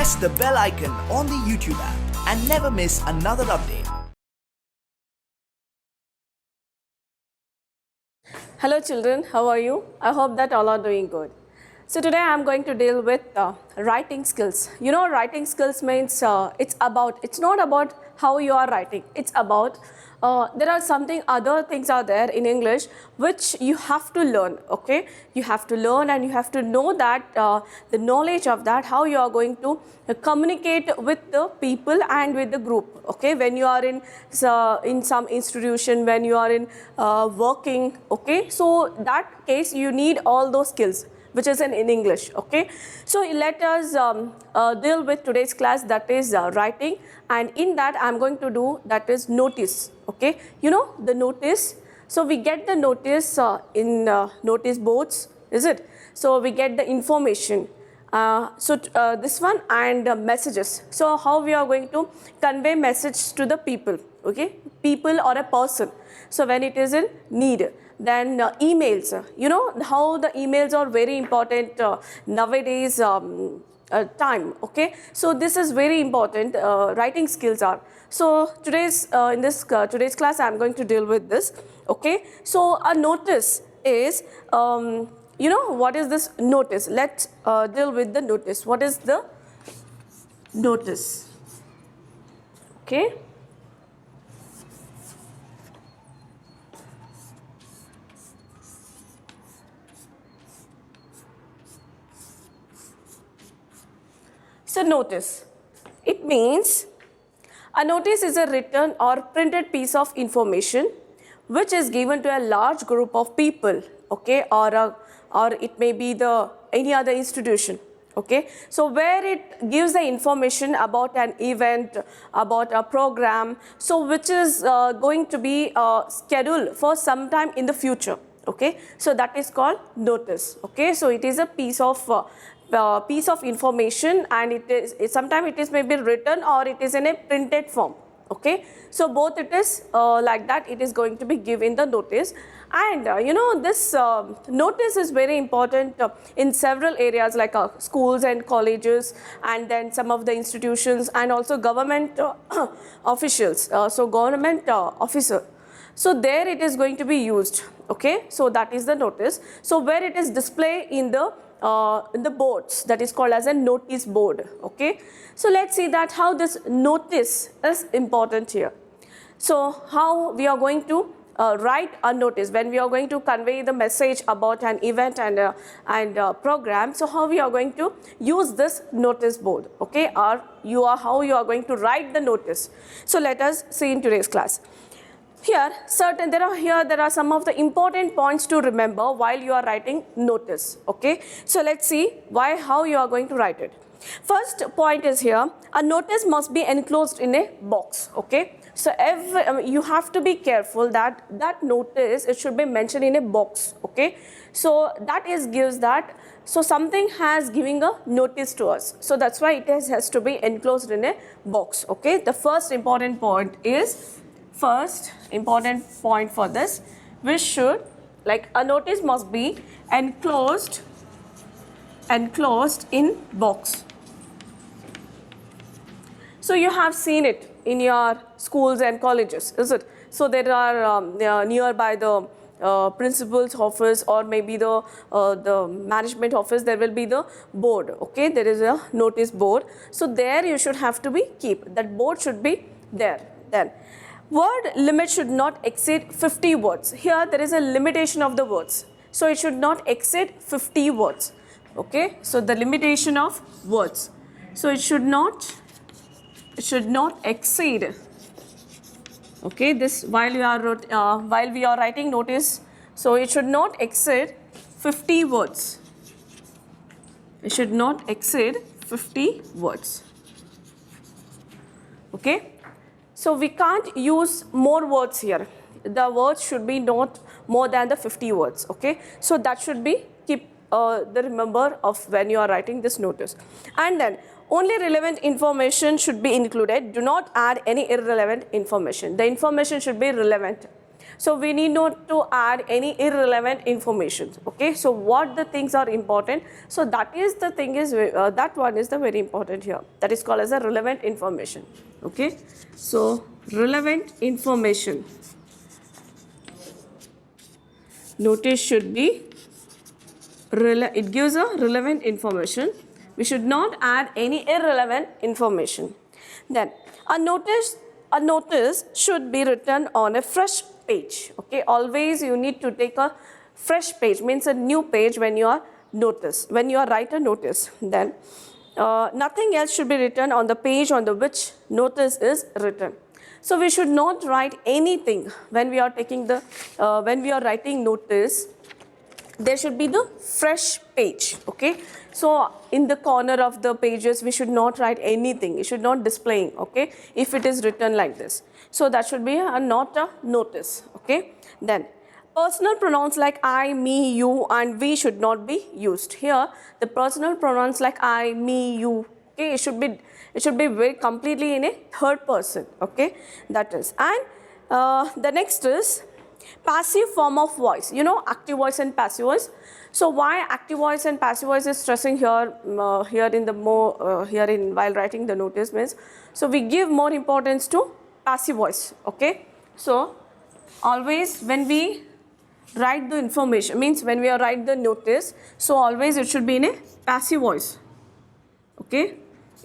press the bell icon on the YouTube app and never miss another update. Hello children, how are you? I hope that all are doing good. So today I am going to deal with writing skills. You know, writing skills means it's not about how you are writing. It's about there are something other things are there in English which you have to learn. Okay, you have to learn and you have to know that the knowledge of that, how you are going to communicate with the people and with the group. Okay, when you are in some institution, when you are in working. Okay, so that case you need all those skills which is in English. Okay, so let us deal with today's class, that is writing, and in that I am going to do that is notice. Okay, you know the notice. So we get the notice in notice boards, is it? So we get the information. This one and messages. So how we are going to convey message to the people? Okay, people or a person. So when it is in need. Then emails, you know how the emails are very important nowadays time. Okay, so this is very important, writing skills are. So today's today's class I am going to deal with this. Okay, so a notice is you know what is this notice? Let's deal with the notice. What is the notice? Okay. So notice, it means a notice is a written or printed piece of information which is given to a large group of people, okay, or it may be any other institution. Okay, so where it gives the information about an event, about a program, so which is going to be scheduled for some time in the future. Okay, so that is called notice. Okay, so it is a piece of information, and it is sometimes it is maybe written or it is in a printed form. Okay, so both it is like that, it is going to be given the notice. And you know this notice is very important in several areas like schools and colleges, and then some of the institutions, and also government officials, so government officer. So there it is going to be used. Okay, so that is the notice. So where it is displayed in the boards, that is called as a notice board. Okay, so let's see that how this notice is important here. So how we are going to write a notice when we are going to convey the message about an event and program. So how we are going to use this notice board, okay, or how you are going to write the notice. So let us see in today's class. Here there are some of the important points to remember while you are writing notice. Okay, so let's see how you are going to write it. First point is here, a notice must be enclosed in a box. Okay, so you have to be careful that notice, it should be mentioned in a box. Okay, so that gives that, so something has giving a notice to us, so that's why it has to be enclosed in a box. Okay, the first important point for this, we should, like, a notice must be enclosed in box. So you have seen it in your schools and colleges, is it? So there are nearby the principal's office, or maybe the management office, there will be the board. Okay, there is a notice board, so there you should have to be keep that board should be there. Then word limit should not exceed 50 words. Here there is a limitation of the words, so it should not exceed 50 words. Okay, so the limitation of words, so it should not exceed. Okay, this while we are writing notice, so it should not exceed 50 words. It should not exceed 50 words. Okay, so we can't use more words here. The words should be not more than the 50 words. Okay, so that should be keep the remember of when you are writing this notice. And then only relevant information should be included. Do not add any irrelevant information. The information should be relevant. So we need not to add any irrelevant information. Okay, so what the things are important, so that is the thing is that one is the very important here, that is called as a relevant information. Okay, so relevant information notice should be it gives a relevant information. We should not add any irrelevant information. Then a notice should be written on a fresh page. Okay, always you need to take a fresh page, means a new page when you are write a notice. Then nothing else should be written on the page on the which notice is written. So we should not write anything when we are taking the when we are writing notice. There should be the fresh page. Okay, so in the corner of the pages we should not write anything, it should not displaying. Okay, if it is written like this, so that should be not a notice. Okay, then personal pronouns like I, me, you and we should not be used. Here the personal pronouns like I, me, you, okay, it should be very completely in a third person. Okay, that is. And the next is passive form of voice, you know, active voice and passive voice. So why active voice and passive voice is stressing here while writing the notice means, so we give more importance to passive voice. Okay, so always when we write the information, means when we write the notice, so always it should be in a passive voice. Okay,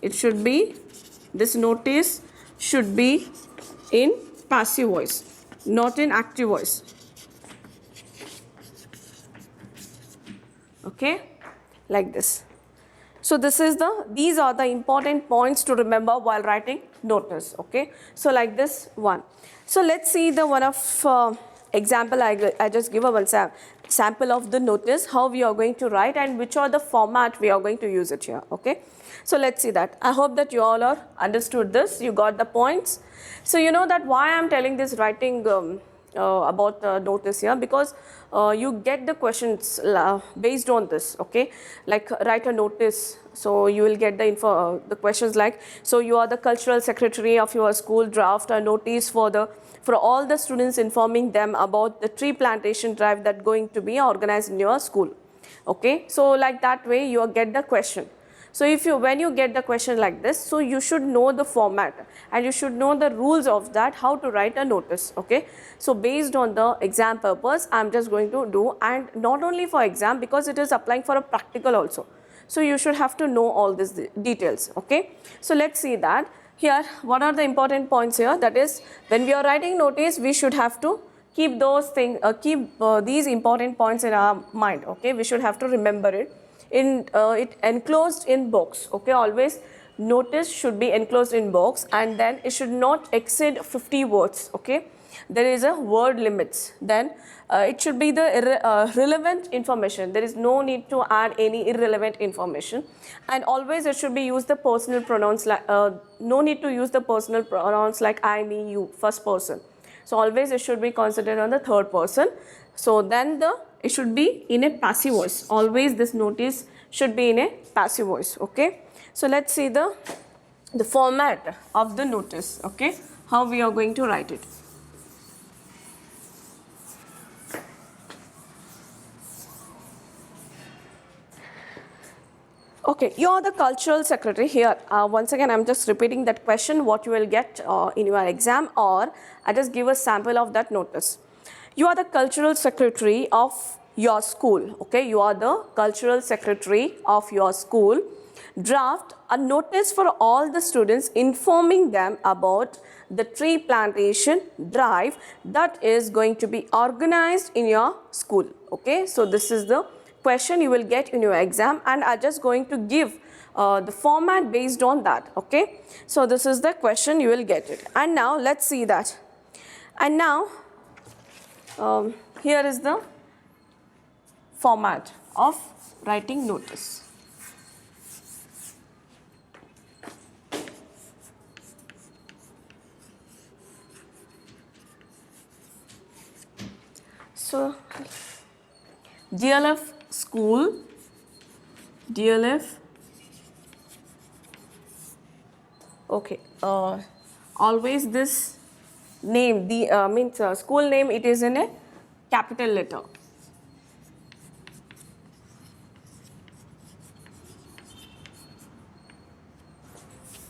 it should be, this notice should be in passive voice, not in active voice. Okay, like this. So these are the important points to remember while writing notice. Okay, so like this one. So let's see the one of example. I just give a one sample of the notice, how we are going to write and which are the format we are going to use it here. Okay, so let's see that. I hope that you all are understood this, you got the points. So you know that why I am telling this writing about notice here, because you get the questions based on this. Okay, like write a notice, so you will get the questions like, so you are the cultural secretary of your school, draft a notice for all the students informing them about the tree plantation drive that going to be organized in your school. Okay, so like that way you get the question. So when you get the question like this, so you should know the format and you should know the rules of that, how to write a notice. Okay, so based on the exam purpose, I am just going to do, and not only for exam, because it is applying for a practical also. So you should have to know all these details. Okay, so let's see that. Here, what are the important points here? That is, when we are writing notice, we should have to keep those things, these important points in our mind. Okay, we should have to remember it. It enclosed in box. Okay, always notice should be enclosed in box, and then it should not exceed 50 words. Okay, there is a word limits. Then it should be the relevant information. There is no need to add any irrelevant information, and always it should be use the personal pronouns like no need to use the personal pronouns like I, me, you, first person. So always it should be considered on the third person. So then it should be in a passive voice. Always this notice should be in a passive voice. Okay, so let's see the format of the notice. Okay, how we are going to write it. Okay, you are the cultural secretary here. Once again, I'm just repeating that question, what you will get in your exam, or I just give a sample of that notice. You are the cultural secretary of your school. Okay, you are the cultural secretary of your school. Draft a notice for all the students informing them about the tree plantation drive that is going to be organized in your school. Okay, so this is the question you will get in your exam, and I'm just going to give the format based on that. Okay, so this is the question, you will get it. And now let's see that. And now here is the format of writing notice. So DLF school, DLF, okay, always this name, the means school name, it is in a capital letter.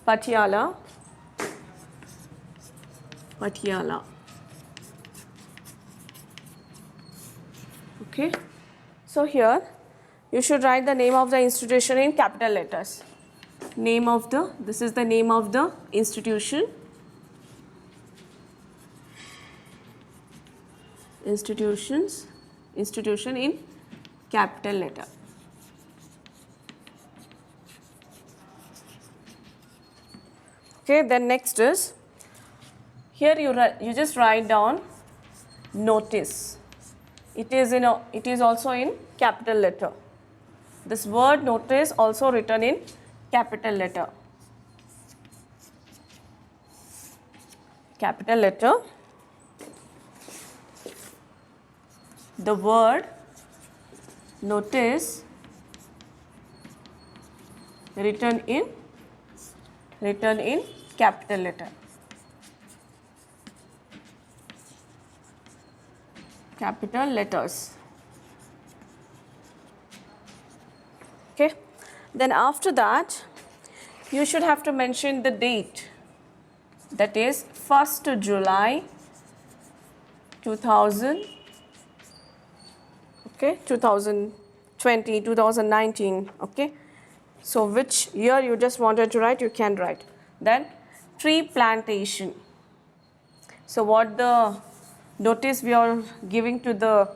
Patiala, Patiala. Okay. So here you should write the name of the institution in capital letters. Name of the, this is the name of the institution. Institution in capital letter. Okay, then next is, here you just write down notice. It is also in capital letter. This word notice also written in capital letter. Capital letter. The word notice written in capital letter. Capital letters. Okay. Then after that, you should have to mention the date. That is 1st July 2000. Okay, 2020, 2019. Okay. So which year you just wanted to write, you can write. Then tree plantation. So what the notice we are giving to the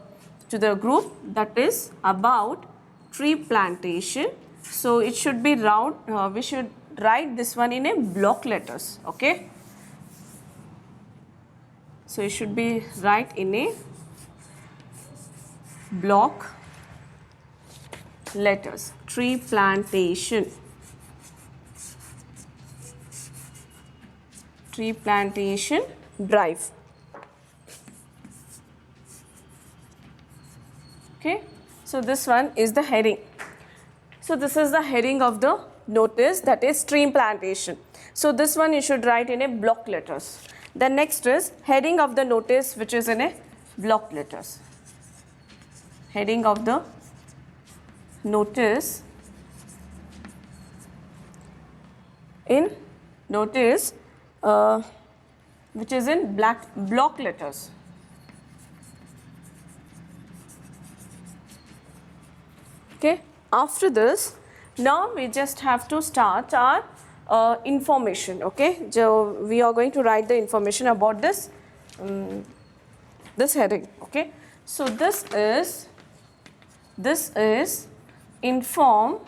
group, that is about tree plantation. So it should be round, we should write this one in a block letters. Okay. So it should be write in a block letters. Tree plantation. Tree plantation drive. Okay. So this one is the heading. So this is the heading of the notice, that is tree plantation. So this one you should write in a block letters. The next is heading of the notice, which is in a block letters. Heading of the notice in notice which is in block letters. Okay. After this, now we just have to start our information. Okay. So we are going to write the information about this this heading. Okay. So this is inform.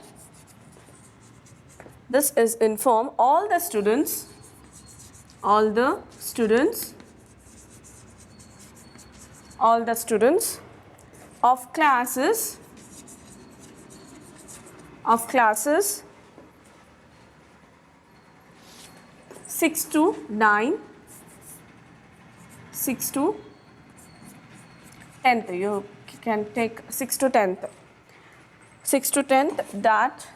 This is inform all the students of classes 6 to 9, 6 to 10th. You can take 6 to 10th. 6 to 10th that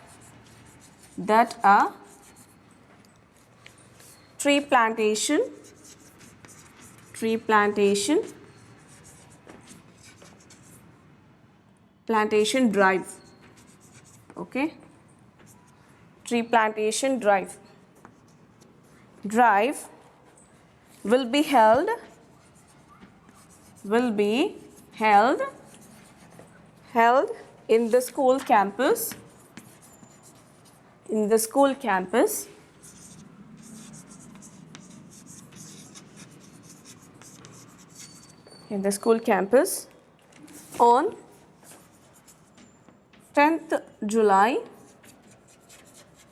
are tree plantation drive. Okay. Tree plantation drive will be held in the school campus on 10th July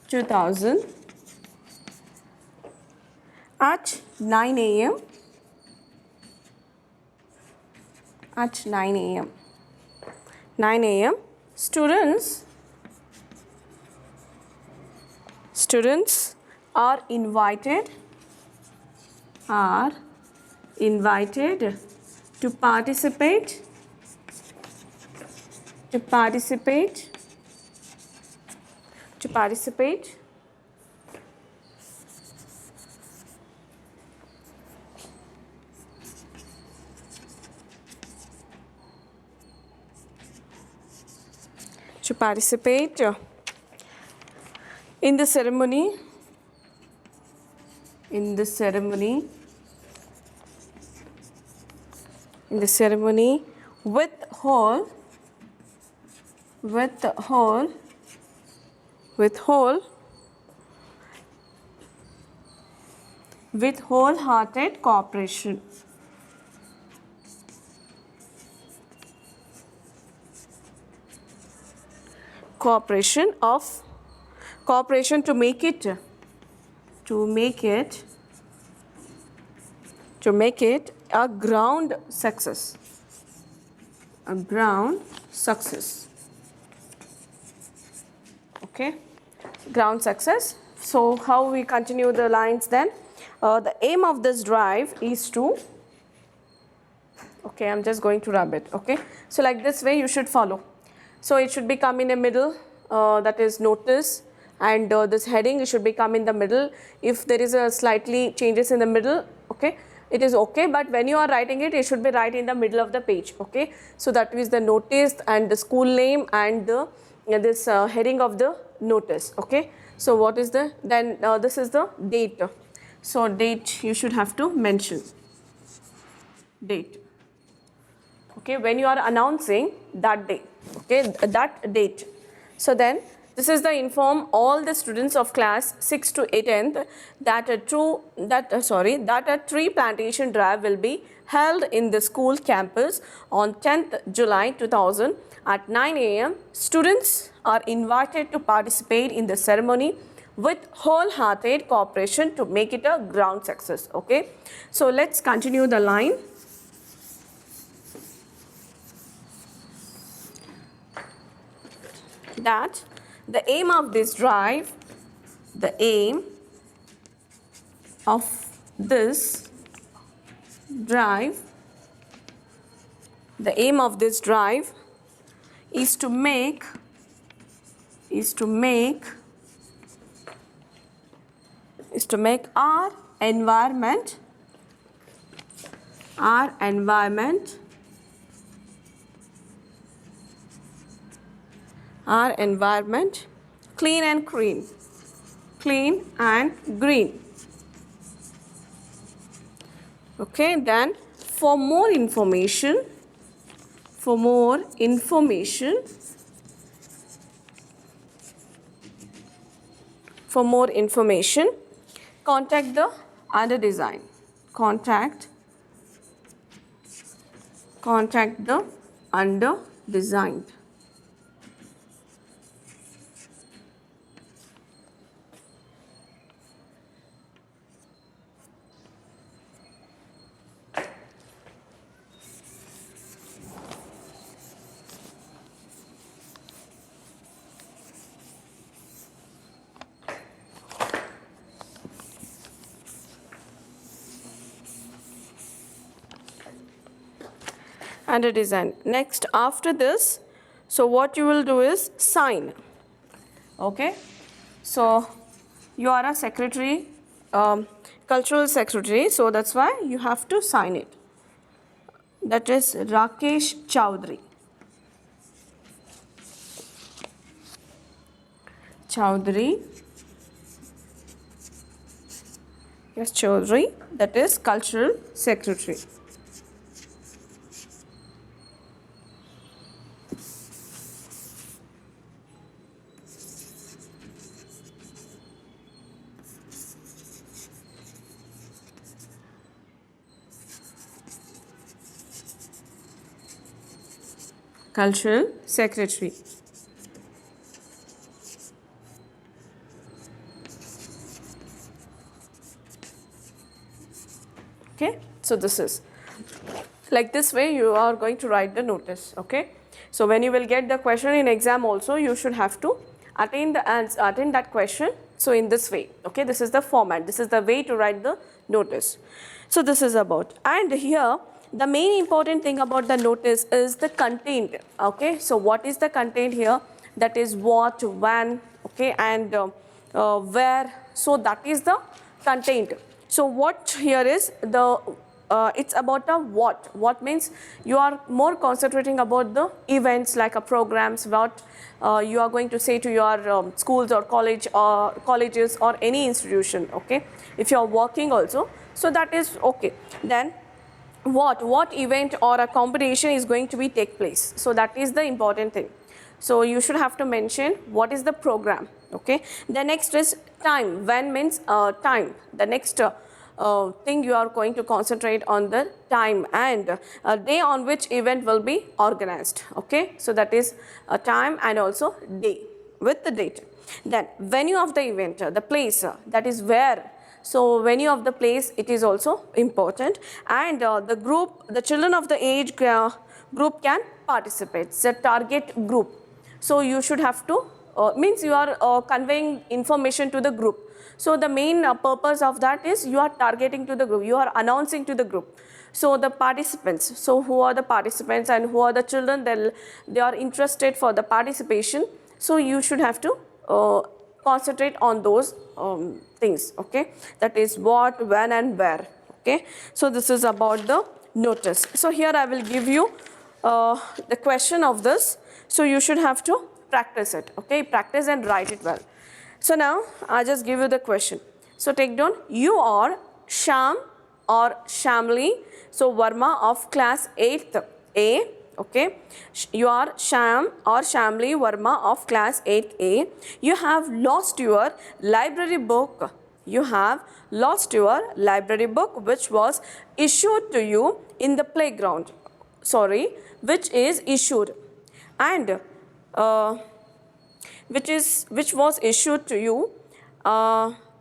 2000 at 9 a.m. At 9 a.m. 9 a.m. Students are invited to participate to participate in the ceremony, with wholehearted cooperation. Cooperation to make it a ground success. Okay, ground success. So how we continue the lines then? The aim of this drive is to, okay, I'm just going to rub it, okay. So like this way you should follow. So it should be come in the middle, that is notice, and this heading should be come in the middle. If there is a slightly changes in the middle, okay, it is okay, but when you are writing it, it should be right in the middle of the page, okay. So that is the notice and the school name and the this heading of the notice, okay. So what is the, then this is the date. So date you should have to mention, date, okay, when you are announcing that day, okay, that date. So then this is the inform all the students of class 6 to 10th that a tree plantation drive will be held in the school campus on 10th July 2000 at 9 a.m. Students are invited to participate in the ceremony with wholehearted cooperation to make it a ground success, okay. So let's continue the line. That the aim of this drive, is to make our environment clean and green. Okay, then for more information, contact the under design. Contact the under designed. Under design. Next, after this, so what you will do is sign. Okay, so you are a secretary, cultural secretary, so that's why you have to sign it. That is Rakesh Chowdhury. Yes, Chowdhury, that is cultural secretary. Cultural secretary. Okay, so this is like this way you are going to write the notice. Okay, so when you will get the question in exam also, you should have to attend that question. So in this way, okay, this is the format, this is the way to write the notice. So this is about, and here the main important thing about the notice is the content. Okay, so what is the content here? That is what, when, okay, and where. So that is the content. So what here is the it's about the what. What means you are more concentrating about the events like a programs, what you are going to say to your schools or colleges or any institution, okay? If you are working also, so that is okay. Then what event or a competition is going to be take place, so that is the important thing. So you should have to mention what is the program, okay? The next is time. When means time. The next thing you are going to concentrate on the time and day on which event will be organized, okay? So that is time and also day with the date. Then venue of the event, the place, that is where. So venue of the place, it is also important, and the group, the children of the age group can participate. It's a target group. So you should have to means you are conveying information to the group. So the main purpose of that is you are targeting to the group, you are announcing to the group. So the participants, so who are the participants and who are the children, they are interested for the participation. So you should have to concentrate on those things, okay? That is what, when and where, okay? So this is about the notice. So here I will give you the question of this. So you should have to practice it, okay? Practice and write it well. So now I just give you the question. So take down, you are Sham or Shamli, so Verma of class 8th A, okay? You are Sham or Shamli Verma of class 8th A. You have lost your library book. You have lost your library book which was issued to you in the playground. Sorry, which is issued and which was issued to you.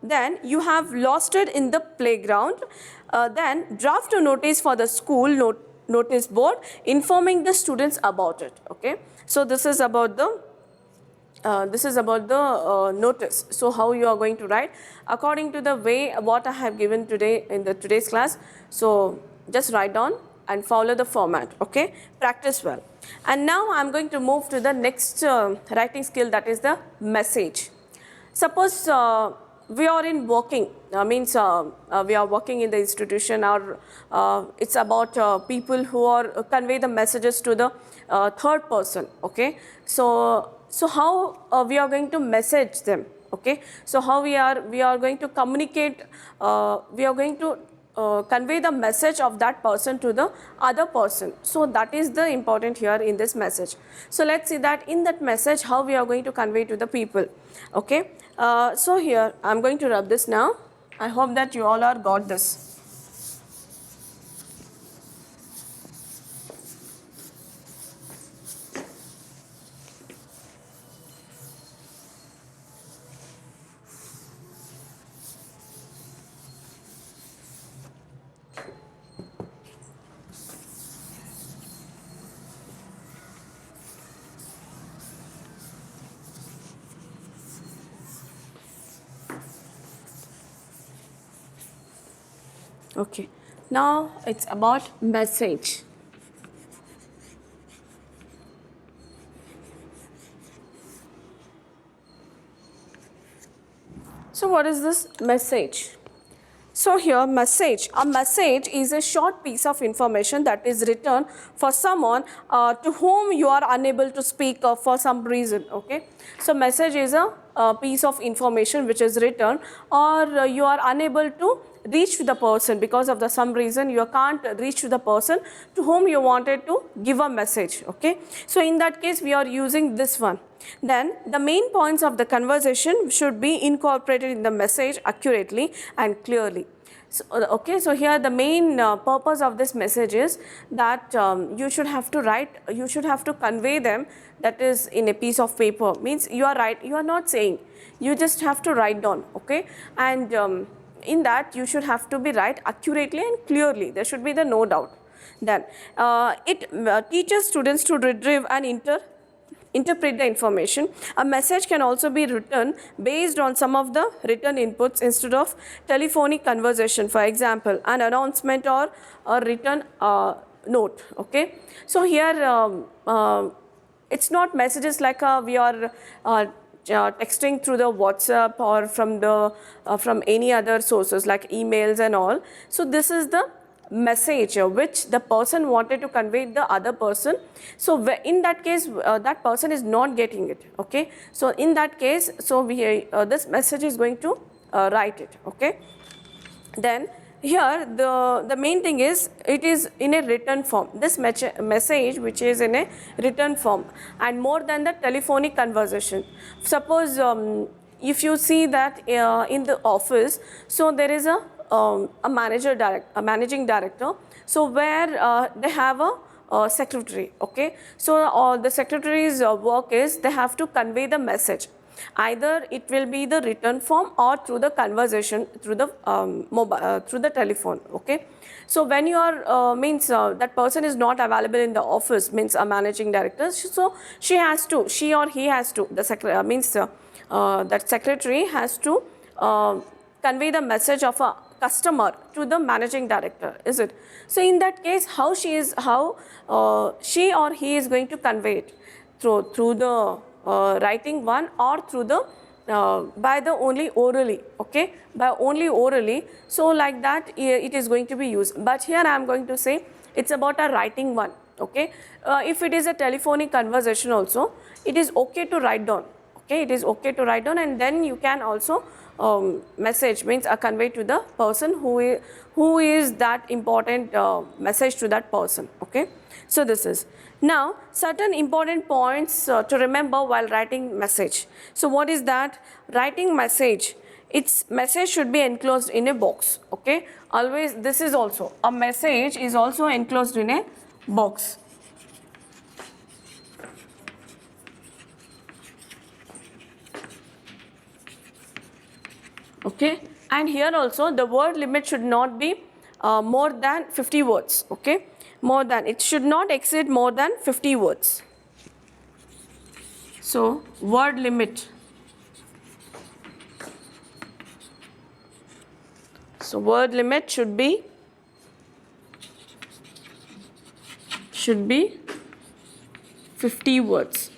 Then you have lost it in the playground. Then draft a notice for the school notice board informing the students about it, okay? So this is about the notice. So how you are going to write according to the way what I have given today in the today's class. So just write down and follow the format, okay? Practice well. And now I am going to move to the next writing skill, that is the message. Suppose we are in working, we are working in the institution, or it's about people who are convey the messages to the third person, okay? So how we are going to message them, okay? So how we are going to communicate, we are going to convey the message of that person to the other person. So that is the important here in this message. So let's see that in that message how we are going to convey to the people, okay? So here I am going to rub this now. I hope that you all are got this. Okay, now it's about message. So what is this message? So here message, a message is a short piece of information that is written for someone to whom you are unable to speak for some reason, okay? So message is a piece of information which is written, or you are unable to reach to the person because of some reason you can't reach to the person to whom you wanted to give a message, okay? So in that case we are using this one. Then the main points of the conversation should be incorporated in the message accurately and clearly. So, okay, so here the main purpose of this message is that you should have to write, you should have to convey them, that is in a piece of paper. Means you are not saying, you just have to write down, okay? And in that you should have to be write accurately and clearly. There should be no doubt. Then it teaches students to retrieve and interpret the information. A message can also be written based on some of the written inputs instead of telephonic conversation. For example, an announcement or a written note, okay? So here it's not messages like we are texting through the WhatsApp or from any other sources like emails and all. So this is the message which the person wanted to convey the other person. So in that case, that person is not getting it. Okay. So in that case, so we this message is going to write it. Okay. Then here the main thing is it is in a written form. This message which is in a written form and more than the telephonic conversation. Suppose if you see that in the office, so there is a managing director, so where they have a secretary. Okay, so the secretary's work is they have to convey the message. Either it will be the written form or through the conversation through the through the telephone. Okay, so when you are means that person is not available in the office, means a managing director, so she or he has to, the that secretary has to convey the message of a customer to the managing director, is it? So in that case, how she or he is going to convey it through the writing one or through the by the only orally. Okay, by only orally. So like that it is going to be used. But here I am going to say it's about a writing one. Okay, if it is a telephonic conversation also, it is okay to write down. Okay, it is okay to write down, and then you can also message, means convey to the person who is that important message to that person. Okay, so this is. Now certain important points to remember while writing message. So what is that? Writing message, its message should be enclosed in a box. Okay, always this is also a message is also enclosed in a box. Okay, and here also the word limit should not be more than 50 words. Okay, it should not exceed more than 50 words. So word limit. So word limit should be 50 words.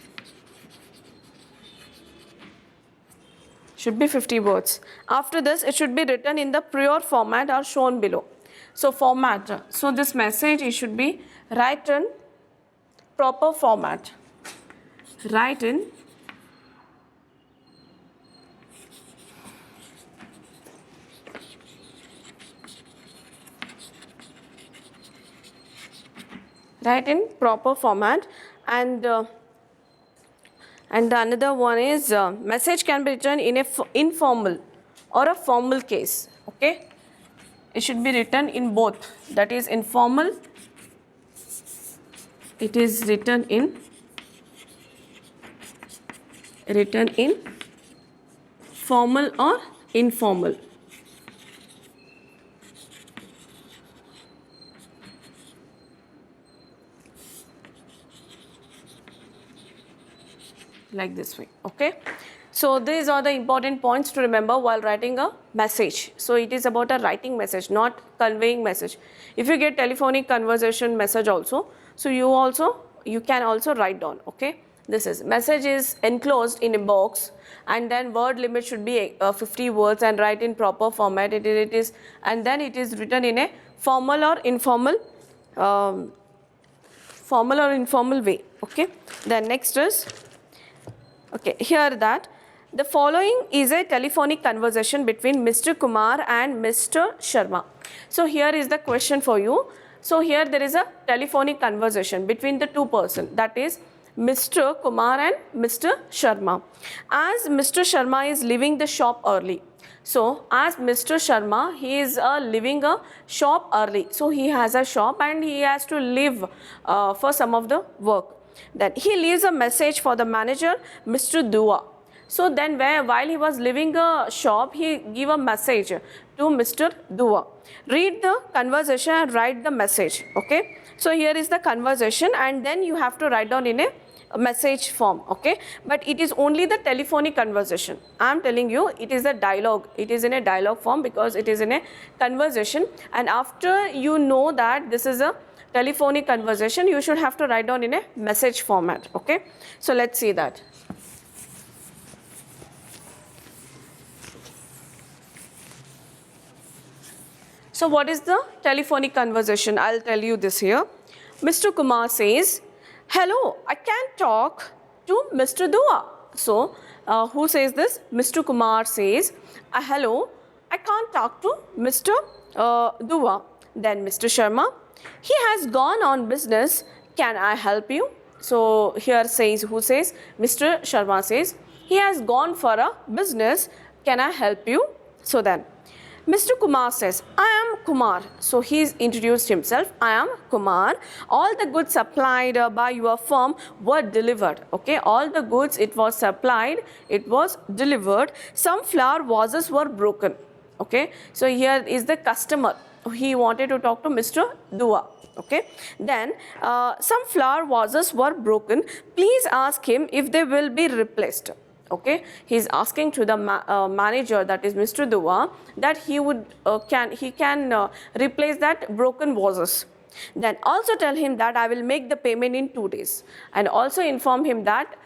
Should be 50 words. After this, it should be written in the prior format or shown below. So format. So this message, it should be written proper format. Write in proper format, and the another one is message can be written in a informal or a formal case. Okay, it should be written in both, that is informal, it is written in formal or informal. Like this way. Okay, so these are the important points to remember while writing a message. So it is about a writing message, not conveying message. If you get telephonic conversation message also, so you can also write down. Okay, this is message is enclosed in a box, and then word limit should be 50 words and write in proper format. It is and then it is written in a formal or informal way. Okay, then next is, okay, here that the following is a telephonic conversation between Mr. Kumar and Mr. Sharma. So here is the question for you. So here there is a telephonic conversation between the two persons, that is Mr. Kumar and Mr. Sharma. As Mr. Sharma is leaving the shop early. So as Mr. Sharma, he is leaving a shop early. So he has a shop and he has to leave for some of the work. Then he leaves a message for the manager, Mr. Dua. So then while he was leaving a shop, he gave a message to Mr. Dua. Read the conversation and write the message. Okay. So here is the conversation, and then you have to write down in a message form. Okay. But it is only the telephonic conversation. I am telling you, it is a dialogue. It is in a dialogue form because it is in a conversation. And after you know that this is a telephonic conversation, you should have to write down in a message format. Okay. So let's see that. So what is the telephonic conversation? I'll tell you this here. Mr. Kumar says, hello, I can't talk to Mr. Dua. So who says this? Mr. Kumar says, hello, I can't talk to Mr. Dua. Then Mr. Sharma, he has gone on business. Can I help you? So here says, who says? Mr. Sharma says, he has gone for a business. Can I help you? So then Mr. Kumar says, I am Kumar. So he's introduced himself. I am Kumar. All the goods supplied by your firm were delivered. Okay, all the goods it was supplied, it was delivered. Some flower vases were broken. Okay, so here is the customer. He wanted to talk to Mr. Dua. Okay, then some flower vases were broken. Please ask him if they will be replaced. Okay, he is asking to the manager, that is Mr. Dua, that he can replace that broken vases. Then also tell him that I will make the payment in 2 days, and also inform him that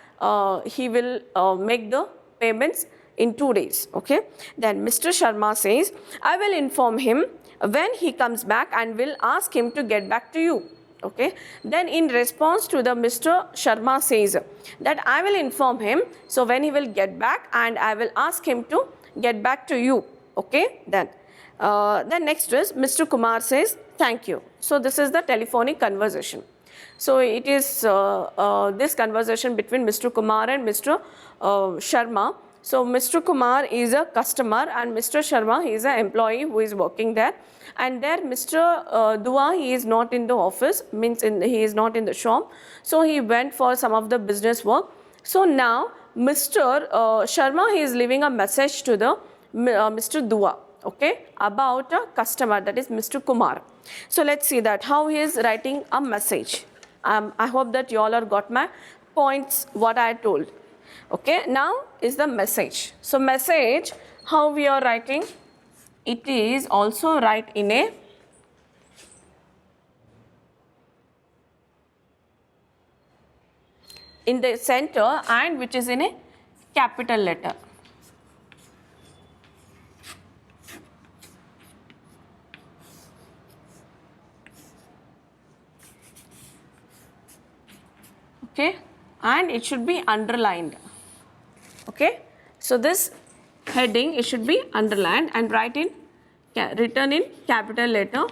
he will make the payments in 2 days. Okay, then Mr. Sharma says, I will inform him when he comes back and will ask him to get back to you. Okay, then in response to the Mr. Sharma says that I will inform him, so when he will get back and I will ask him to get back to you. Okay, then next is Mr. Kumar says thank you. So this is the telephonic conversation. So it is this conversation between Mr. Kumar and Mr. Sharma. So Mr. Kumar is a customer and Mr. Sharma, he is an employee who is working there. And there Mr. Dua, he is not in the office, means he is not in the shop. So he went for some of the business work. So now Mr. Sharma, he is leaving a message to the Mr. Dua, okay, about a customer, that is Mr. Kumar. So let's see that how he is writing a message. I hope that you all are got my points what I told. Okay, now is the message. So message, how we are writing? It is also write in the center and which is in a capital letter. Okay, and it should be underlined. Okay, so this heading, it should be underlined and written in capital letter.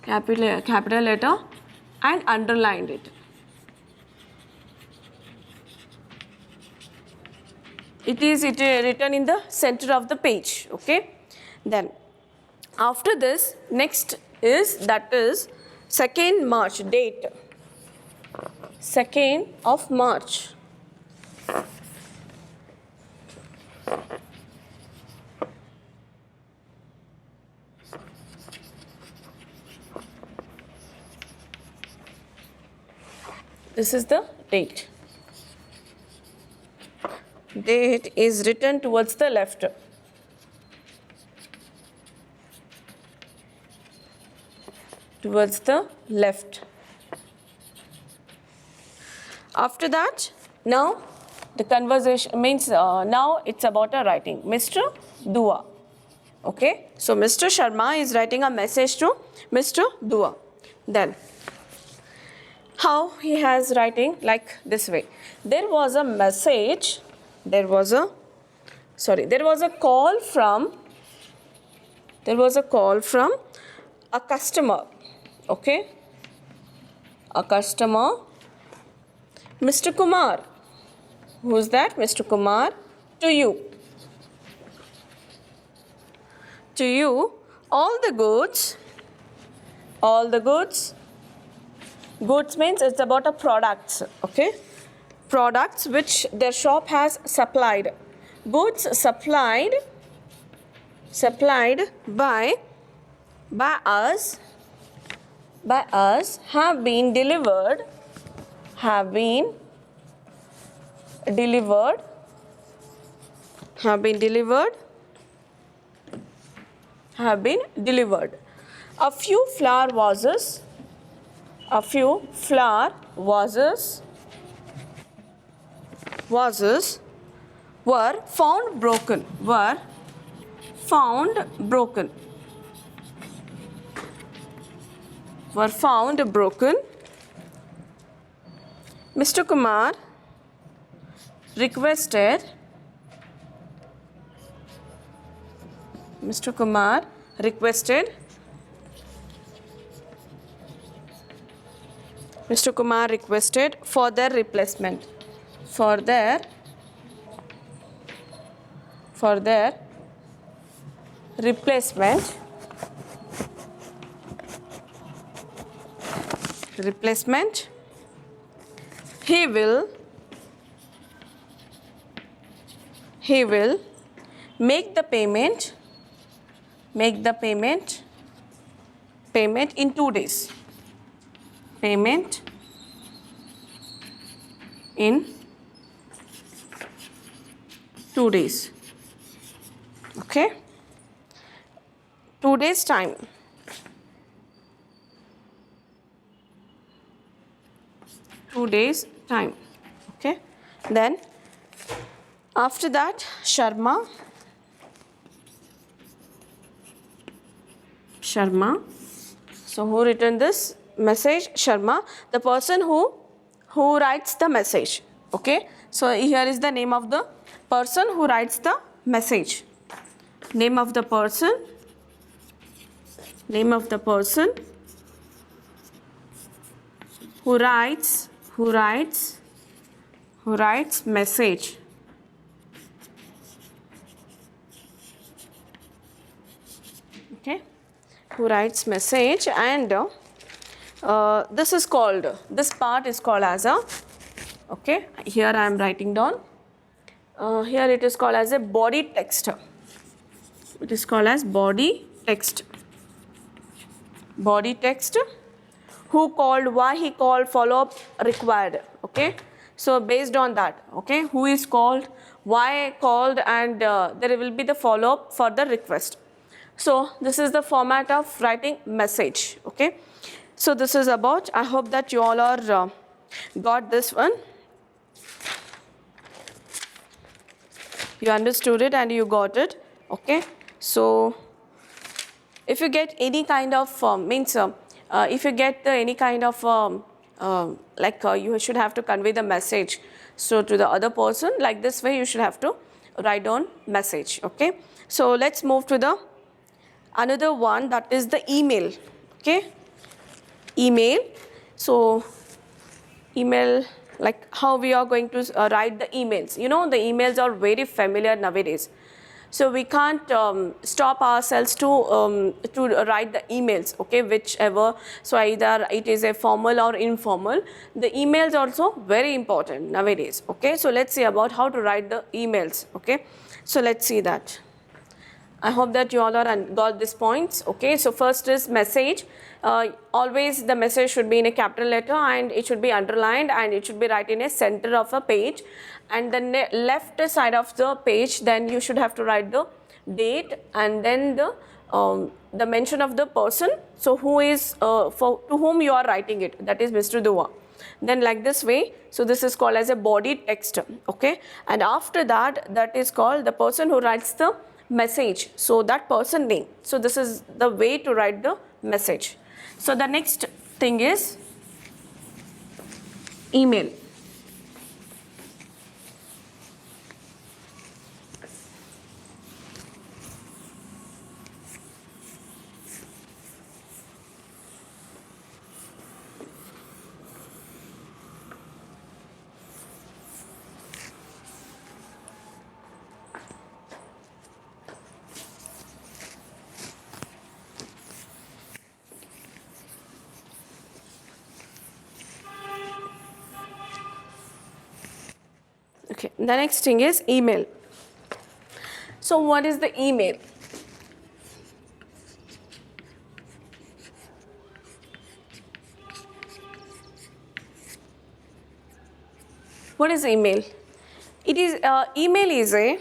Capital letter and underlined it. It is written in the center of the page. Okay, then after this, next is, that is 2nd March, date 2nd of March. This is the date. Date is written towards the left. Towards the left. After that, now the conversation means now it's about a writing. Mr. Dua. Okay, so Mr. Sharma is writing a message to Mr. Dua. Then how he has writing like this way. There was a message, there was a call from a customer. Okay, a customer, Mr. Kumar. Who's that? Mr. Kumar. To you. To you, all the goods. Goods means it's about a products. Okay, products which their shop has supplied. Goods supplied by us have been delivered a few flower vases were found broken. Were found broken. Were found broken. Mr. Kumar requested. Mr. Kumar requested. Mr. Kumar requested for their replacement. For their replacement. Replacement. He will make the payment in 2 days. Payment in 2 days. Okay. 2 days time. Okay. Then after that, Sharma. So who written this message? Sharma, the person who writes the message. Okay. So here is the name of the person who writes the message. Name of the person who writes message. Okay, who writes message, and this part is called as a, okay, here I am writing down, here it is called as a body text. It is called as body text. Who called, why he called, follow-up required. Okay, so based on that, okay, who is called, why called, and there will be the follow-up for the request. So this is the format of writing message. Okay, so this is about, I hope that you all are got this one. You understood it and you got it. Okay, so if you get any kind of if you get any kind of you should have to convey the message so to the other person, like this way you should have to write down message. Okay, so let's move to the another one, that is the email. Okay, email. So email, like how we are going to write the emails. You know, the emails are very familiar nowadays. So we can't stop ourselves to write the emails, okay, whichever. So either it is a formal or informal. The emails also very important nowadays. Okay, so let's see about how to write the emails. Okay, so let's see that. I hope that you all are got these points. Okay, so first is message. Always the message should be in a capital letter and it should be underlined and it should be right in a center of a page, and the left side of the page, then you should have to write the date and then the mention of the person. So who is to whom you are writing it, that is Mr. Dua. Then like this way, so this is called as a body text. Okay, and after that, that is called the person who writes the message, so that person name. So this is the way to write the message. So the next thing is email. Okay, the next thing is email. So what is the email? What is email? It is email is a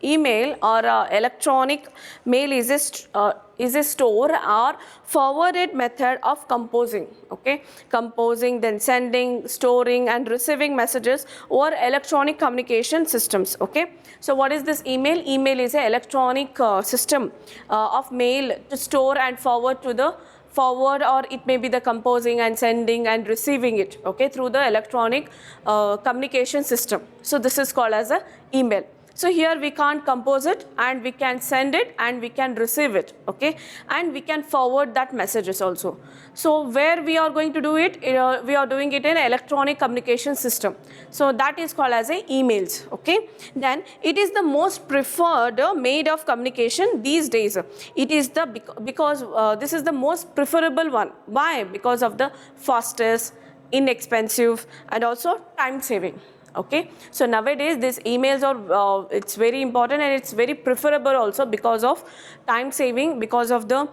email or electronic mail is a store or forwarded method of composing, okay, composing, then sending, storing and receiving messages over electronic communication systems, okay. So what is this email? Email is an electronic system of mail to store and forward to the forward, or it may be the composing and sending and receiving it, okay, through the electronic communication system. So this is called as a email. So here we can't compose it, and we can send it, and we can receive it, okay, and we can forward that messages also. So where we are going to do it, we are doing it in electronic communication system. So that is called as a emails, okay. Then it is the most preferred mode of communication these days. It is the because this is the most preferable one. Why? Because of the fastest, inexpensive and also time saving. Okay, so nowadays these emails are it's very important, and it's very preferable also because of time saving, because of the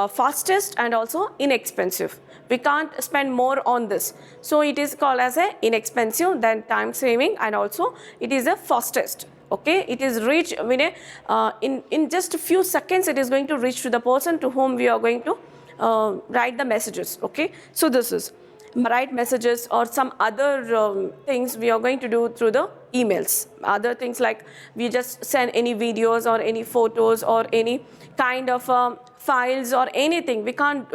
fastest and also inexpensive. We can't spend more on this, so it is called as a inexpensive, then time saving, and also it is the fastest. Okay, it is reach in just a few seconds. It is going to reach to the person to whom we are going to write the messages. Okay, so this is write messages or some other things we are going to do through the emails. Other things like we just send any videos or any photos or any kind of files or anything. We can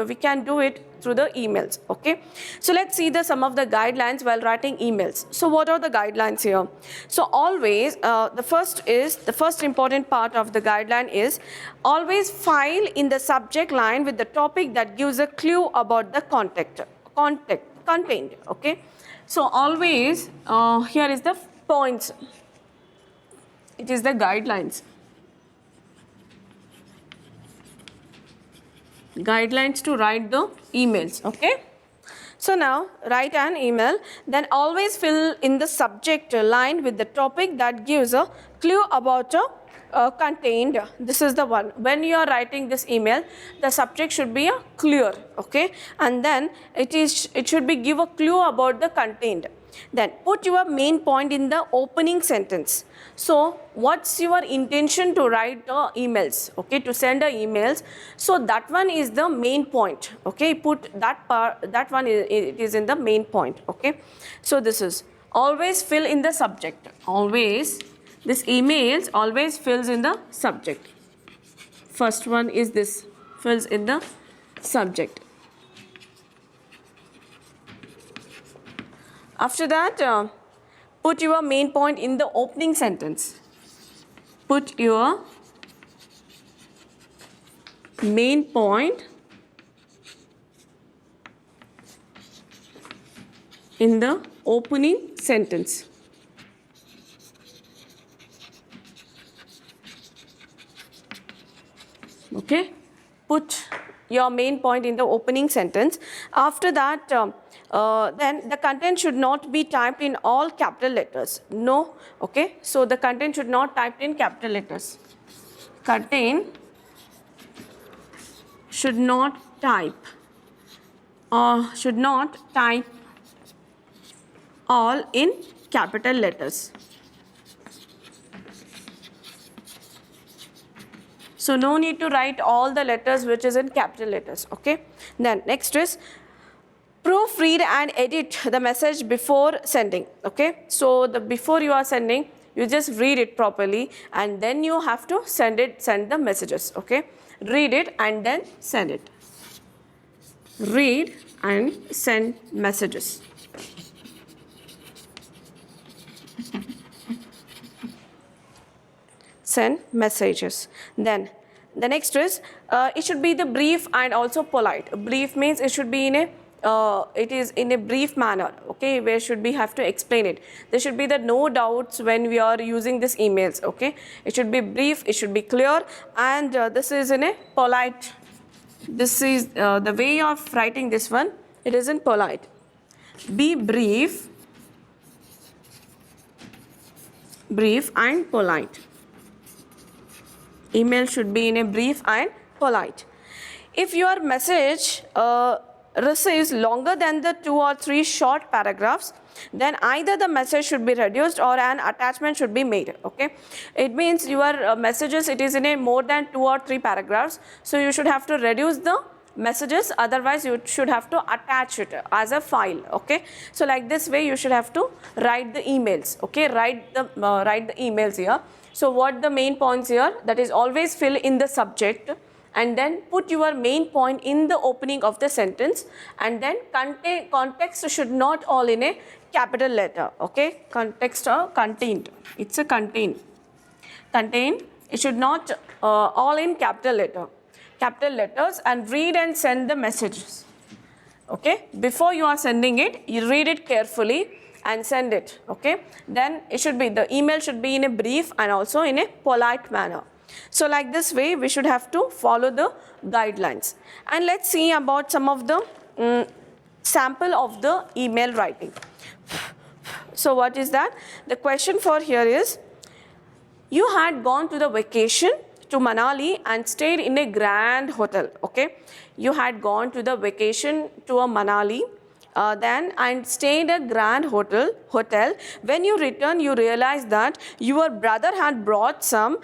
do it through the emails. Okay, so let's see some of the guidelines while writing emails. So what are the guidelines here? So always the first important part of the guideline is always file in the subject line with the topic that gives a clue about the contained. Okay, so always here is the points. It is the guidelines to write the emails. Okay, so now write an email, then always fill in the subject line with the topic that gives a clue about contained. This is the one. When you are writing this email, the subject should be clear, okay, and then it should be give a clue about the contained. Then put your main point in the opening sentence. So what's your intention to write the emails, okay, to send the emails? So that one is the main point. Okay, put that part, that one is in the main point. Okay, so this is always fill in the subject. Always this emails always fills in the subject. First one is this, fills in the subject. After that, put your main point in the opening sentence. Put your main point in the opening sentence. Okay, put your main point in the opening sentence. After that, then the content should not be typed in all capital letters. No, okay, so the content should not typed in capital letters. Content should not type all in capital letters. So no need to write all the letters which is in capital letters. Okay, then next is proofread and edit the message before sending. Okay, so before you are sending, you just read it properly, and then you have to send the messages. Okay, read it and then send it. Read and send messages. Send messages. Then the next is it should be the brief and also polite. Brief means it should be in a brief manner, okay, where should we have to explain it. There should be no doubts when we are using these emails. Okay, it should be brief, it should be clear, and this is in a polite. This is the way of writing this one. It is in polite. Be brief and polite. Email should be in a brief and polite. If your message receives longer than the 2 or 3 short paragraphs, then either the message should be reduced or an attachment should be made. Okay, it means your messages, it is in a more than 2 or 3 paragraphs, so you should have to reduce the messages, otherwise you should have to attach it as a file. Okay, so like this way you should have to write the emails. Okay, write the emails here. So what the main points here, that is always fill in the subject and then put your main point in the opening of the sentence, and then context should not all in a capital letter. Okay, context or contained, it's a contained, it should not all in capital letters, and read and send the messages. Okay, before you are sending it, you read it carefully and send it. Okay, then it should be, the email should be in a brief and also in a polite manner. So like this way we should have to follow the guidelines. And let's see about some of the sample of the email writing. So what is that? The question for here is, you had gone to the vacation to Manali and stayed in a grand hotel. Okay, you had gone to the vacation to a Manali then and stayed in a grand hotel. When you returned, you realized that your brother had brought some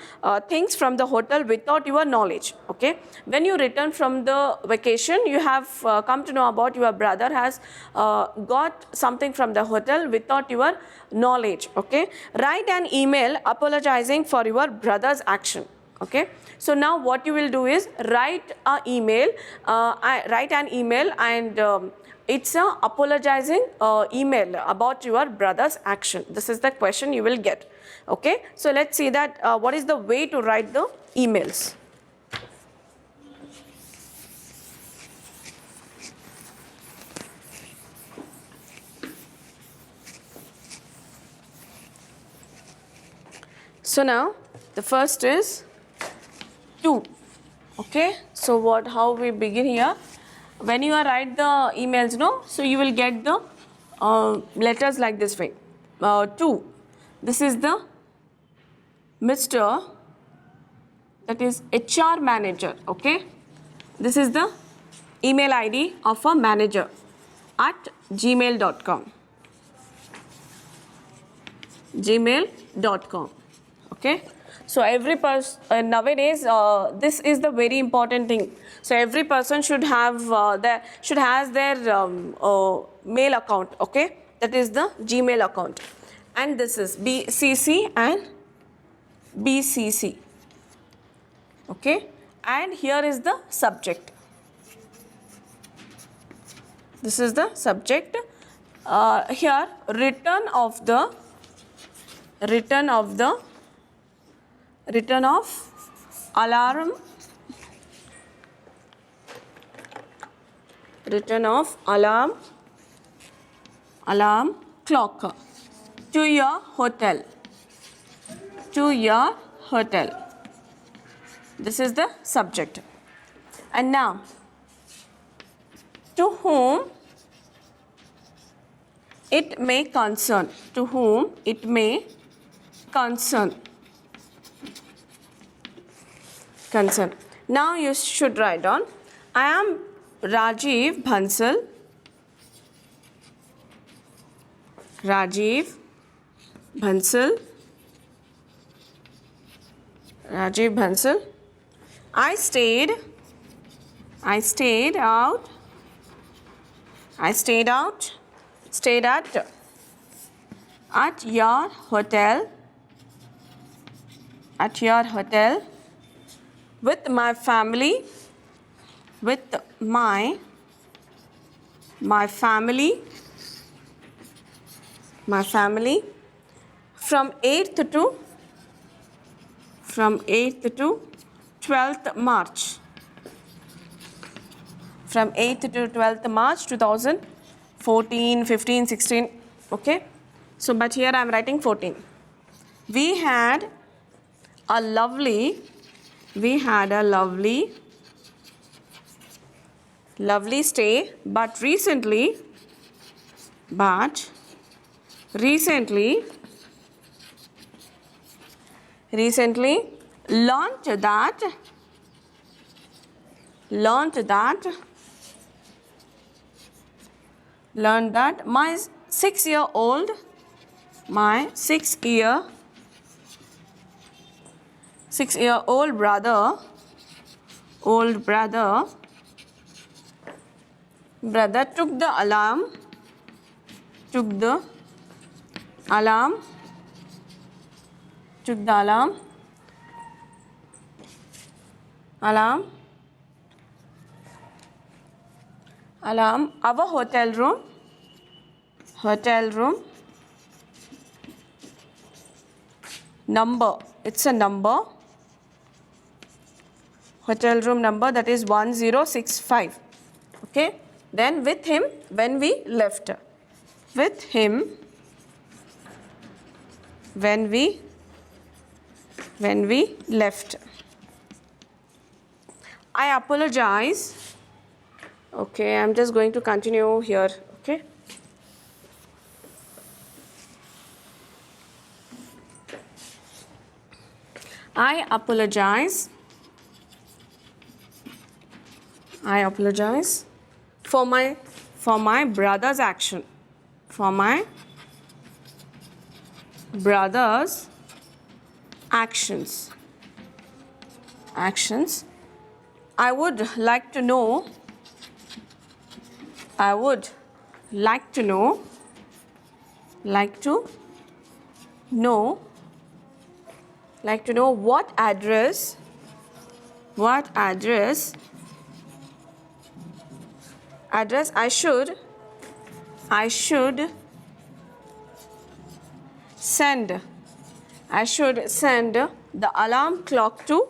things from the hotel without your knowledge. Okay, when you return from the vacation, you have come to know about your brother has got something from the hotel without your knowledge. Okay, write an email apologizing for your brother's action. Okay, so now what you will do is write an email and it's a apologizing email about your brother's action. This is the question you will get. Okay, so let's see that what is the way to write the emails. So now the first is to. Okay, so how we begin here? When you write the emails, so you will get the letters like this way. To, this is the Mr. that is HR manager. Okay, this is the email ID of a manager at gmail.com. Okay, so every person nowadays this is the very important thing. So every person should have their mail account. Okay, that is the Gmail account, and this is BCC and BCC. Okay, and here is the subject. This is the subject. Here return of alarm. Return of alarm clock to your hotel. This is the subject. And now, to whom it may concern. To whom it may concern. Now you should write down, I am Rajiv Bansal. Rajiv Bansal. I stayed at your hotel with my family from 8th to 12th March. From 8th to 12th March 2014, 15, 16. Okay, so but here I am writing 14. We had a lovely stay, but recently learnt that learned that my 6-year-old brother took the alarm our hotel room number. It's a number. Hotel room number, that is 1065. Okay. Then with him when we left. With him when we left. I apologize. Okay, I'm just going to continue here. Okay. I apologize for my brother's action. For my brother's actions. I would like to know what address I should send the alarm clock to.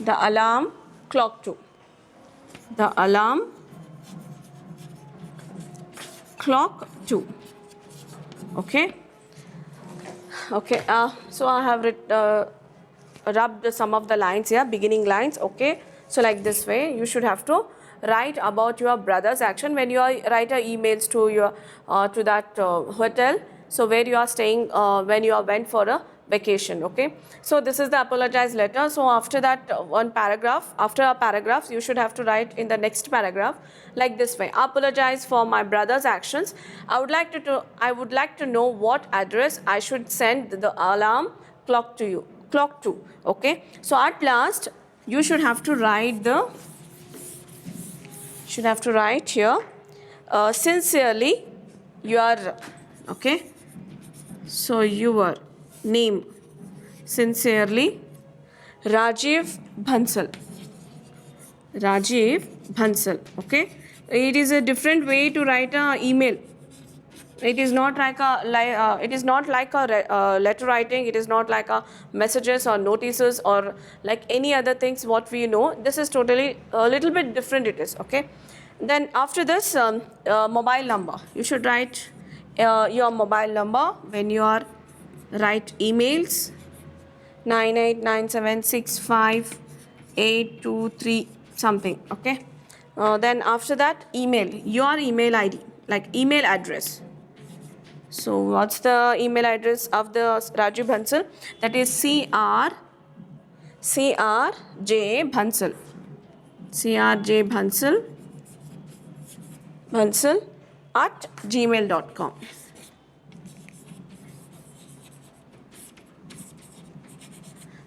The alarm clock to. Okay. So I have rubbed some of the lines here, beginning lines. Okay. So like this way, you should have to write about your brother's action when you are write emails to your to that hotel. So where you are staying when you went for a vacation. Okay. So this is the apologize letter. So after that after a paragraph, you should have to write in the next paragraph like this way. Apologize for my brother's actions. I would like to know what address I should send the alarm clock to. Okay. So at last you should have to write here sincerely your. Okay. So your name, sincerely Rajiv Bansal. Okay. It is a different way to write an email. It is not like a letter writing. It is not like a messages or notices or like any other things what we know. This is totally a little bit different. It is. Okay. Then after this mobile number, you should write your mobile number when you are write emails. 98976582 something. Okay. Then after that email, your email ID, like email address. So what's the email address of the Rajiv Bansal? That is CRJ Bansal. CRJ Bansal at gmail.com.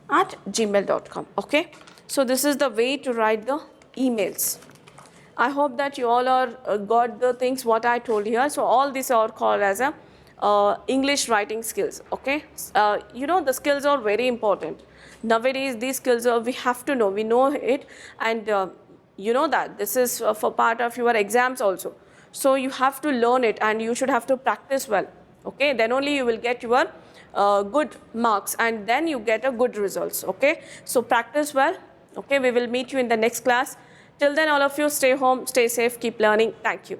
At gmail.com. Okay. So this is the way to write the emails. I hope that you all are got the things what I told here. So all these are called as a English writing skills. Okay. The skills are very important. Nowadays these skills we have to know. We know it, and you know that this is for part of your exams also. So you have to learn it and you should have to practice well. Okay. Then only you will get your good marks and then you get a good results. Okay. So practice well. Okay. We will meet you in the next class. Till then, all of you stay home, stay safe, keep learning. Thank you.